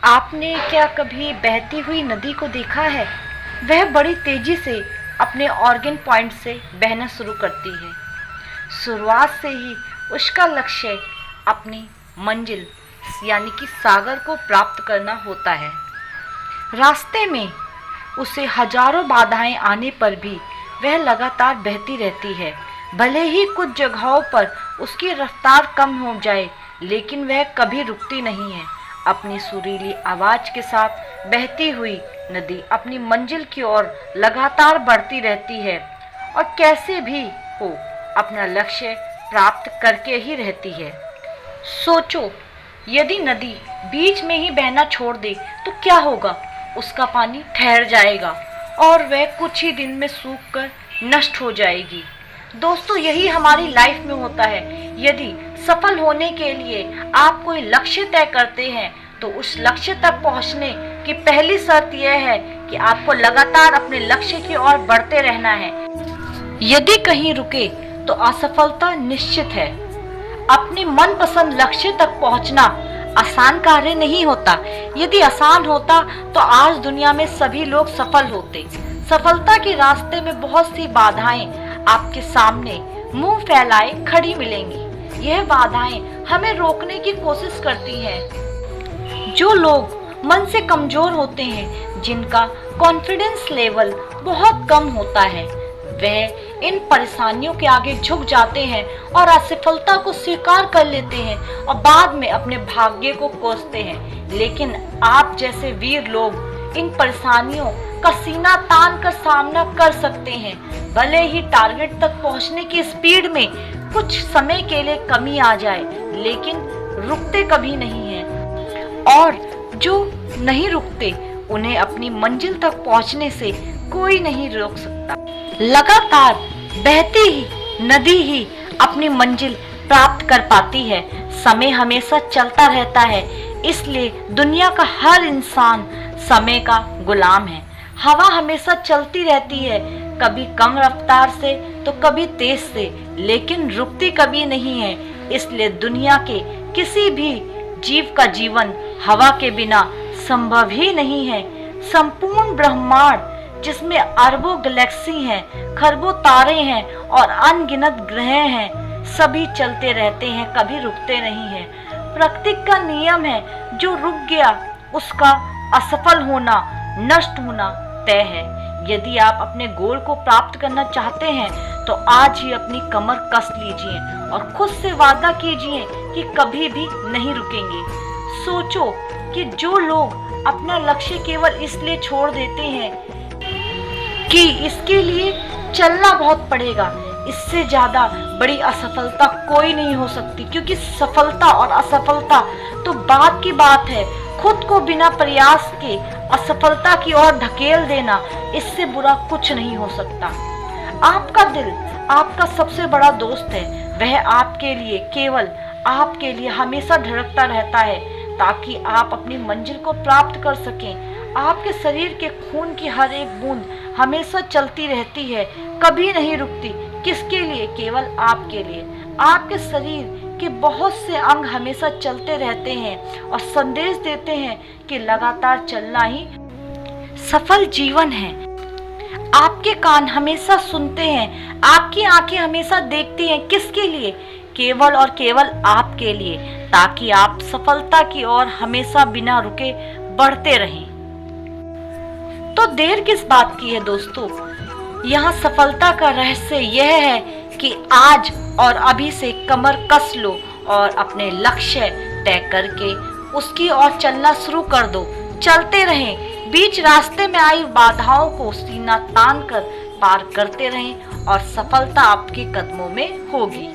आपने क्या कभी बहती हुई नदी को देखा है? वह बड़ी तेजी से अपने ऑर्गन पॉइंट से बहना शुरू करती है। शुरुआत से ही उसका लक्ष्य अपनी मंजिल यानी कि सागर को प्राप्त करना होता है। रास्ते में उसे हजारों बाधाएं आने पर भी वह लगातार बहती रहती है। भले ही कुछ जगहों पर उसकी रफ्तार कम हो जाए, लेकिन वह कभी रुकती नहीं है। अपनी सुरीली आवाज के साथ बहती हुई नदी अपनी मंजिल की ओर लगातार बढ़ती रहती है और कैसे भी हो अपना लक्ष्य प्राप्त करके ही रहती है। सोचो, यदि नदी बीच में ही बहना छोड़ दे तो क्या होगा? उसका पानी ठहर जाएगा और वह कुछ ही दिन में सूखकर नष्ट हो जाएगी। दोस्तों, यही हमारी लाइफ में होता है। यदि सफल होने के लिए आप कोई लक्ष्य तय करते हैं तो उस लक्ष्य तक पहुंचने की पहली शर्त यह है कि आपको लगातार अपने लक्ष्य की ओर बढ़ते रहना है। यदि कहीं रुके तो असफलता निश्चित है। अपने मनपसंद लक्ष्य तक पहुंचना आसान कार्य नहीं होता। यदि आसान होता तो आज दुनिया में सभी लोग सफल होते। सफलता के रास्ते में बहुत सी बाधाएं आपके सामने मुंह फैलाए खड़ी मिलेंगी। यह बाधाएं हमें रोकने की कोशिश करती हैं। जो लोग मन से कमजोर होते हैं, जिनका कॉन्फिडेंस लेवल बहुत कम होता है, वह इन परेशानियों के आगे झुक जाते हैं और असफलता को स्वीकार कर लेते हैं और बाद में अपने भाग्य को कोसते हैं। लेकिन आप जैसे वीर लोग इन परेशानियों का सीना तान कर सामना कर सकते हैं। भले ही टारगेट तक पहुंचने की स्पीड में कुछ समय के लिए कमी आ जाए, लेकिन रुकते कभी नहीं हैं। और जो नहीं रुकते उन्हें अपनी मंजिल तक पहुंचने से कोई नहीं रोक सकता। लगातार बहती ही नदी ही अपनी मंजिल प्राप्त कर पाती है। समय हमेशा चलता रहता है, इसलिए दुनिया का हर इंसान समय का गुलाम है। हवा हमेशा चलती रहती है, कभी कम रफ्तार से तो कभी तेज से, लेकिन रुकती कभी नहीं है। इसलिए दुनिया के किसी भी जीव का जीवन हवा के बिना संभव ही नहीं है। संपूर्ण ब्रह्मांड जिसमें अरबों गैलेक्सी हैं, खरबों तारे हैं और अनगिनत ग्रह हैं, सभी चलते रहते हैं, कभी रुकते नहीं हैं। प्रकृति का नियम है, जो रुक गया उसका असफल होना, नष्ट होना तय है। यदि आप अपने गोल को प्राप्त करना चाहते हैं तो आज ही अपनी कमर कस लीजिए और खुद से वादा कीजिए कि कभी भी नहीं रुकेंगे। सोचो कि जो लोग अपना लक्ष्य केवल इसलिए छोड़ देते हैं कि इसके लिए चलना बहुत पड़ेगा, इससे ज्यादा बड़ी असफलता कोई नहीं हो सकती। क्योंकि सफलता और असफलता तो बाद की बात है। खुद को बिना प्रयास के असफलता की ओर धकेल देना, इससे बुरा कुछ नहीं हो सकता। आपका दिल आपका सबसे बड़ा दोस्त है। वह आपके लिए, केवल आपके लिए हमेशा धड़कता रहता है ताकि आप अपनी मंजिल को प्राप्त कर सकें। आपके शरीर के खून की हर एक बूंद हमेशा चलती रहती है, कभी नहीं रुकती। किसके लिए? केवल आपके लिए। आपके शरीर के बहुत से अंग हमेशा चलते रहते हैं और संदेश देते हैं कि लगातार चलना ही सफल जीवन है। आपके कान हमेशा सुनते हैं, आपकी आंखें हमेशा देखती हैं। किसके लिए? केवल और केवल आपके लिए, ताकि आप सफलता की ओर हमेशा बिना रुके बढ़ते रहें। तो देर किस बात की है दोस्तों? यहाँ सफलता का रहस्य यह है कि आज और अभी से कमर कस लो और अपने लक्ष्य तय करके उसकी ओर चलना शुरू कर दो। चलते रहें, बीच रास्ते में आई बाधाओं को सीना तान कर पार करते रहें और सफलता आपके कदमों में होगी।